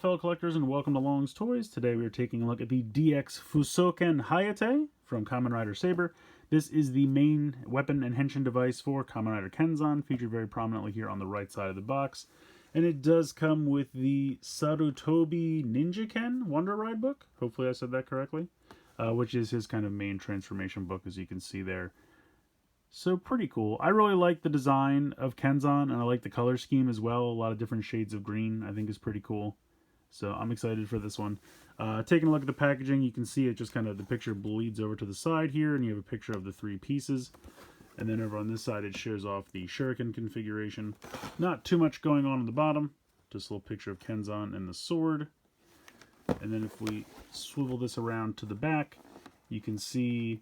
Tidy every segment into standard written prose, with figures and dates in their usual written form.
fellow collectors, and welcome to Long's Toys. Today we are taking a look at the DX Fuusouken Hayate from Kamen Rider Saber. This is the main weapon and henshin device for Kamen Rider Kenzan, featured very prominently here on the right side of the box. And it does come with the Sarutobi Ninja Ken Wonder Ride book. Hopefully I said that correctly. Which is his kind of main transformation book, as you can see there. So pretty cool. I really like the design of Kenzan, and I like the color scheme as well. A lot of different shades of green I think is pretty cool. So I'm excited for this one. Taking a look at the packaging, you can see it just kind of, the picture bleeds over to the side here, and you have a picture of the three pieces. And then over on this side it shows off the shuriken configuration. Not too much going on the bottom. Just a little picture of Kenzan and the sword. And then if we swivel this around to the back, you can see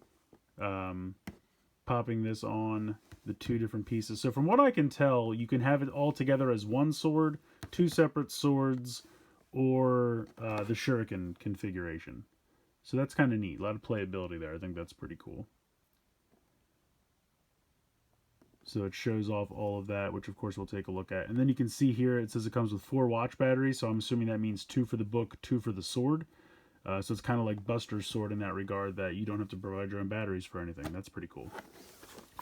popping this on the two different pieces. So from what I can tell, you can have it all together as one sword, two separate swords, or the shuriken configuration. So that's kind of neat. A lot of playability there. I think that's pretty cool. So it shows off all of that, which of course we'll take a look at. And then you can see here it says it comes with 4 watch batteries, so I'm assuming that means 2 for the book, 2 for the sword. So it's kind of like Buster's sword in that regard, that you don't have to provide your own batteries for anything. That's pretty cool.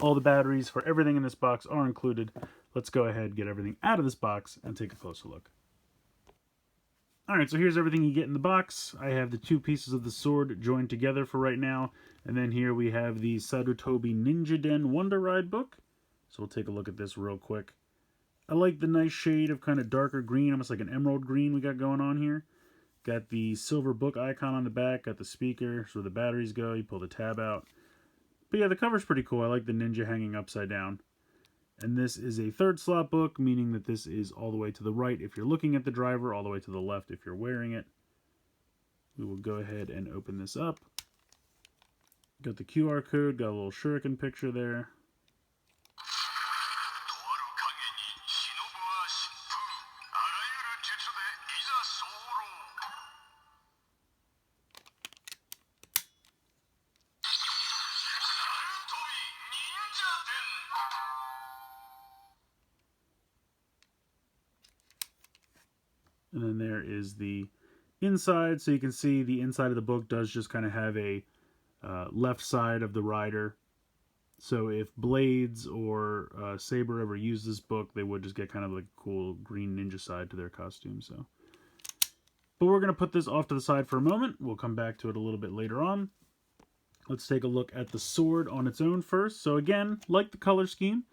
All the batteries for everything in this box are included. Let's go ahead and get everything out of this box and take a closer look. Alright, so here's everything you get in the box. I have the 2 pieces of the sword joined together for right now. And then here we have the Sarutobi Ninja Den Wonder Ride book. So we'll take a look at this real quick. I like the nice shade of kind of darker green, almost like an emerald green we got going on here. Got the silver book icon on the back, got the speaker, so where the batteries go, you pull the tab out. But yeah, the cover's pretty cool. I like the ninja hanging upside down. And this is a 3rd slot book, meaning that this is all the way to the right if you're looking at the driver, all the way to the left if you're wearing it. We will go ahead and open this up. Got the QR code, got a little shuriken picture there. And then there is the inside, so you can see the inside of the book does just kind of have a left side of the rider. So if Blades or Saber ever use this book, they would just get kind of like a cool green ninja side to their costume. So, but we're going to put this off to the side for a moment. We'll come back to it a little bit later on. Let's take a look at the sword on its own first. So again, like the color scheme,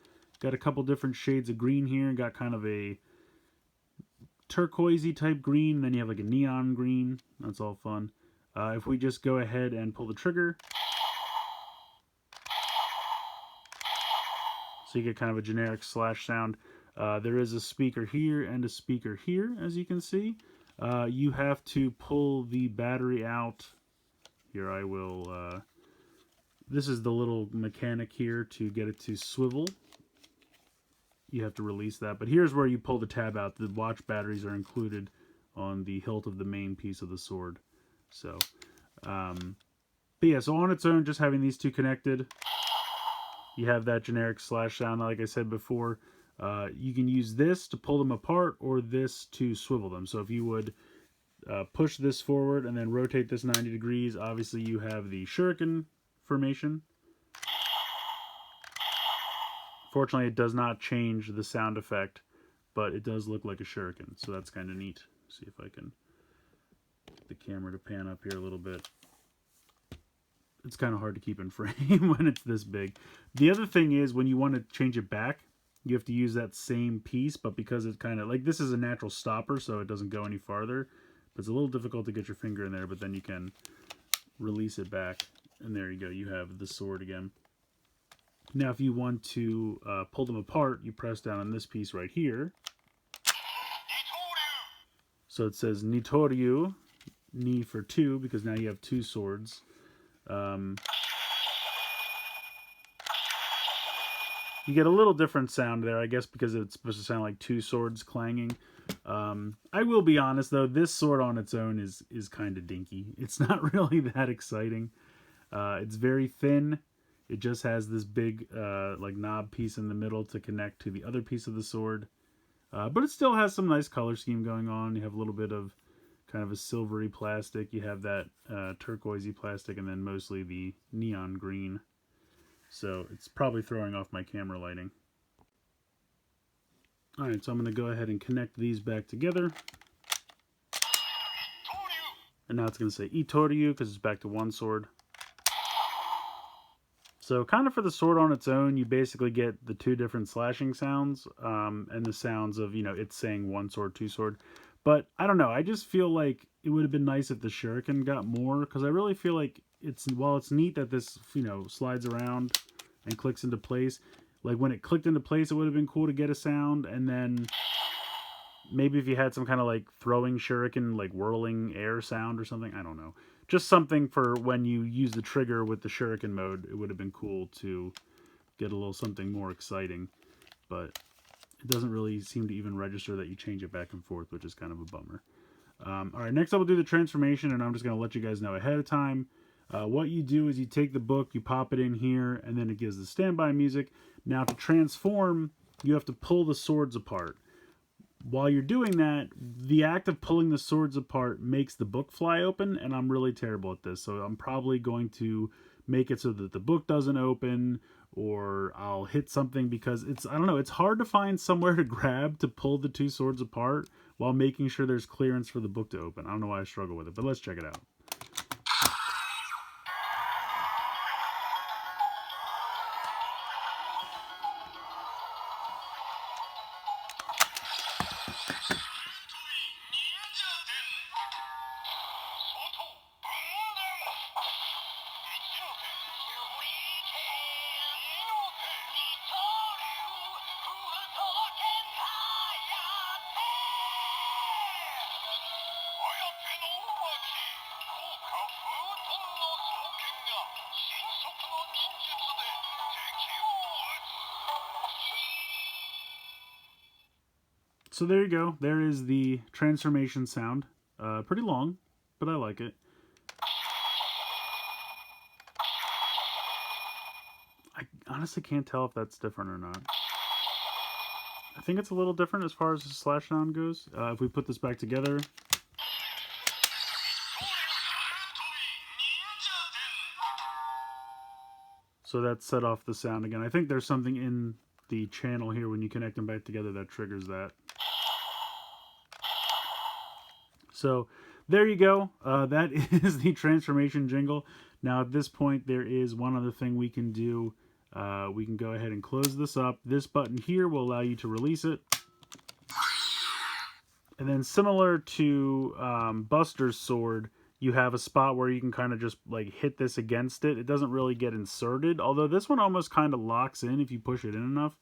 got a couple different shades of green here. Got kind of a turquoisey type green, then you have like a neon green. That's all fun. If we just go ahead and pull the trigger, so you get kind of a generic slash sound. There is a speaker here and a speaker here, as you can see. You have to pull the battery out. Here I will, this is the little mechanic here to get it to swivel. You have to release that, but here's where you pull the tab out. The watch batteries are included on the hilt of the main piece of the sword. So, but yeah, so on its own, just having these two connected, you have that generic slash sound. Like I said before, you can use this to pull them apart or this to swivel them. So if you would push this forward and then rotate this 90 degrees, obviously you have the shuriken formation. Fortunately, it does not change the sound effect, but it does look like a shuriken, so that's kind of neat. See if I can get the camera to pan up here a little bit. It's kind of hard to keep in frame when it's this big. The other thing is, when you want to change it back, you have to use that same piece, but because it's kind of, like, this is a natural stopper, so it doesn't go any farther. But it's a little difficult to get your finger in there, but then you can release it back, and there you go. You have the sword again. Now, if you want to pull them apart, you press down on this piece right here. So it says Nitoryu, Ni for 2, because now you have 2 swords. You get a little different sound there, I guess, because it's supposed to sound like 2 swords clanging. I will be honest, though, this sword on its own is kind of dinky. It's not really that exciting. It's very thin. It just has this big like knob piece in the middle to connect to the other piece of the sword. But it still has some nice color scheme going on. You have a little bit of kind of a silvery plastic. You have that turquoisey plastic, and then mostly the neon green. So it's probably throwing off my camera lighting. Alright, so I'm going to go ahead and connect these back together. And now it's going to say Itoryu because it's back to one sword. So kind of for the sword on its own, you basically get the two different slashing sounds and the sounds of, it's saying one sword, two sword. But I don't know, I just feel like it would have been nice if the shuriken got more, because I really feel like while it's neat that this, slides around and clicks into place, like when it clicked into place, it would have been cool to get a sound, and then maybe if you had some kind of like throwing shuriken, like whirling air sound or something, I don't know. Just something for when you use the trigger with the shuriken mode, it would have been cool to get a little something more exciting. But it doesn't really seem to even register that you change it back and forth, which is kind of a bummer. Alright, next I will do the transformation, and I'm just going to let you guys know ahead of time. What you do is you take the book, you pop it in here, and then it gives the standby music. Now to transform, you have to pull the swords apart. While you're doing that, the act of pulling the swords apart makes the book fly open, and I'm really terrible at this, so I'm probably going to make it so that the book doesn't open, or I'll hit something, because I don't know, it's hard to find somewhere to grab to pull the two swords apart while making sure there's clearance for the book to open. I don't know why I struggle with it, but let's check it out. So there you go. There is the transformation sound. Pretty long, but I like it. I honestly can't tell if that's different or not. I think it's a little different as far as the slash sound goes. If we put this back together. So that set off the sound again. I think there's something in the channel here when you connect them back together that triggers that. So there you go. That is the transformation jingle. Now at this point, there is one other thing we can do. We can go ahead and close this up. This button here will allow you to release it. And then similar to Buster's sword, you have a spot where you can kind of just like hit this against it. It doesn't really get inserted, although this one almost kind of locks in if you push it in enough.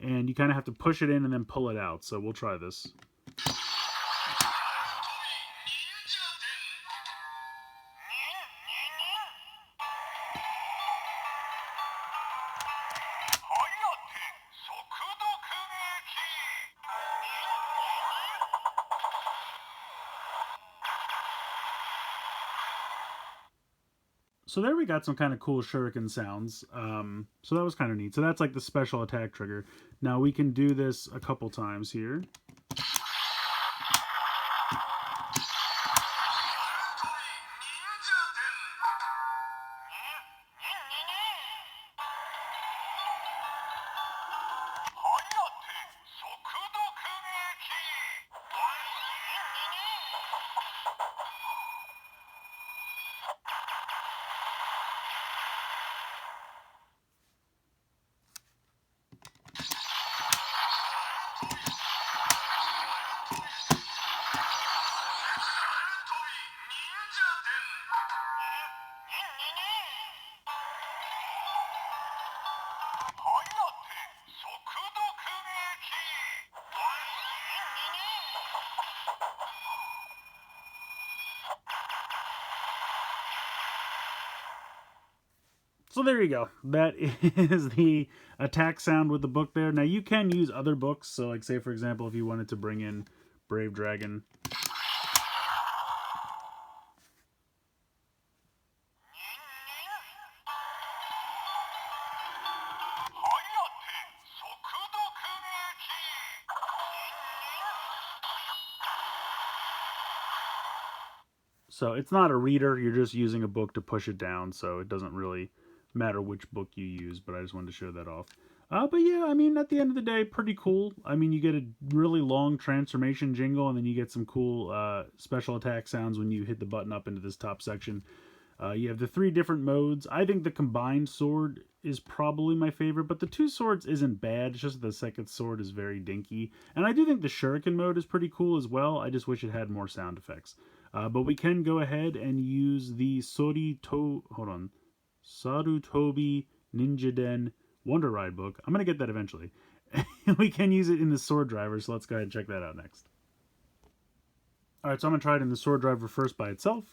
And you kind of have to push it in and then pull it out. So we'll try this. So there we got some kind of cool shuriken sounds. So that was kind of neat. So that's like the special attack trigger. Now we can do this a couple times here. So there you go. That is the attack sound with the book there. Now you can use other books. So like say for example, if you wanted to bring in Brave Dragon. So it's not a reader, you're just using a book to push it down, so it doesn't really matter which book you use, but I just wanted to show that off. But yeah, I mean, at the end of the day, pretty cool. I mean, you get a really long transformation jingle, and then you get some cool special attack sounds when you hit the button up into this top section. You have the 3 different modes. I think the combined sword is probably my favorite, but the 2 swords isn't bad. It's just the second sword is very dinky. And I do think the shuriken mode is pretty cool as well. I just wish it had more sound effects. But we can go ahead and use the Sarutobi Ninjaden Wonder Ride book. I'm going to get that eventually. We can use it in the sword driver, so let's go ahead and check that out next. Alright, so I'm going to try it in the sword driver first by itself.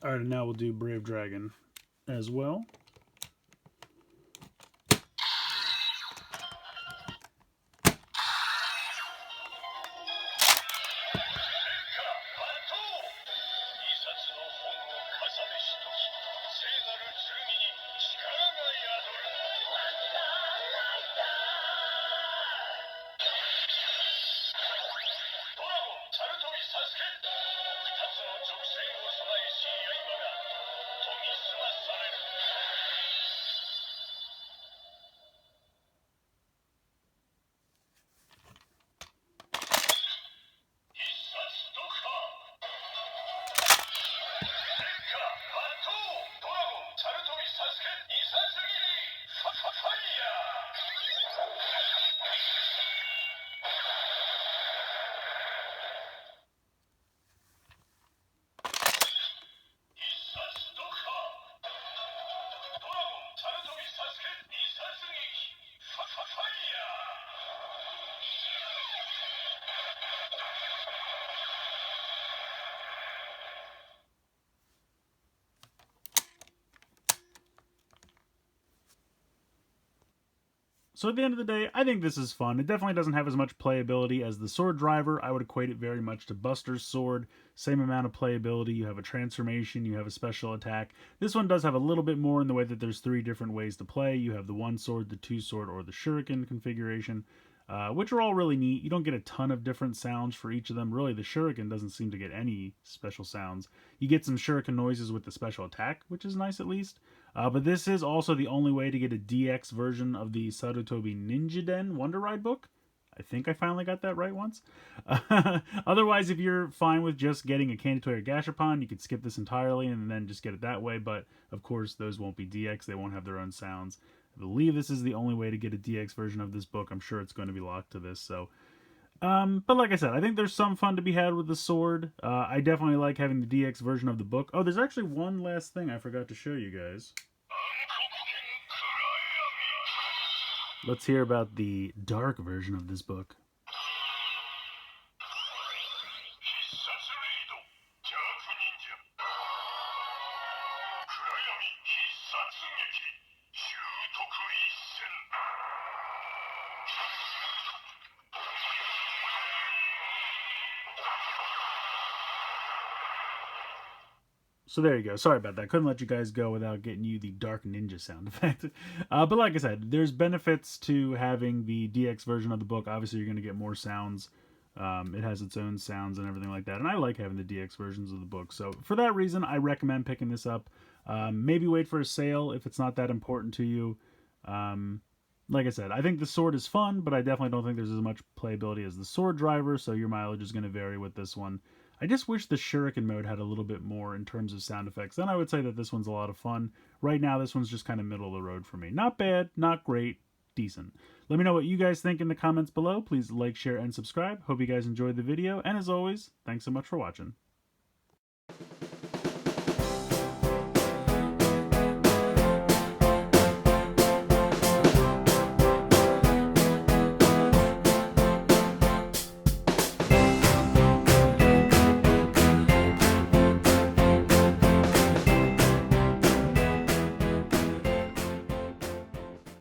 Alright, and now we'll do Brave Dragon as well. So at the end of the day, I think this is fun. It definitely doesn't have as much playability as the sword driver. I would equate it very much to Buster's sword. Same amount of playability. You have a transformation, you have a special attack. This one does have a little bit more in the way that there's 3 different ways to play. You have the 1 sword, the 2 sword, or the shuriken configuration, which are all really neat. You don't get a ton of different sounds for each of them. Really, the shuriken doesn't seem to get any special sounds. You get some shuriken noises with the special attack, which is nice at least. But this is also the only way to get a DX version of the Sarutobi Ninjaden Wonder Ride book. I think I finally got that right once. Otherwise, if you're fine with just getting a Candy Toy or Gashapon, you could skip this entirely and then just get it that way. But, of course, those won't be DX. They won't have their own sounds. I believe this is the only way to get a DX version of this book. I'm sure it's going to be locked to this, so... but like I said, I think there's some fun to be had with the sword. I definitely like having the DX version of the book. Oh, there's actually one last thing I forgot to show you guys. Let's hear about the dark version of this book. So there you go. Sorry about that. Couldn't let you guys go without getting you the Dark Ninja sound effect. But like I said, there's benefits to having the DX version of the book. Obviously, you're going to get more sounds. It has its own sounds and everything like that. And I like having the DX versions of the book. So for that reason, I recommend picking this up. Maybe wait for a sale if it's not that important to you. Like I said, I think the sword is fun, but I definitely don't think there's as much playability as the sword driver. So your mileage is going to vary with this one. I just wish the shuriken mode had a little bit more in terms of sound effects. Then I would say that this one's a lot of fun. Right now, this one's just kind of middle of the road for me. Not bad, not great, decent. Let me know what you guys think in the comments below. Please like, share, and subscribe. Hope you guys enjoyed the video. And as always, thanks so much for watching.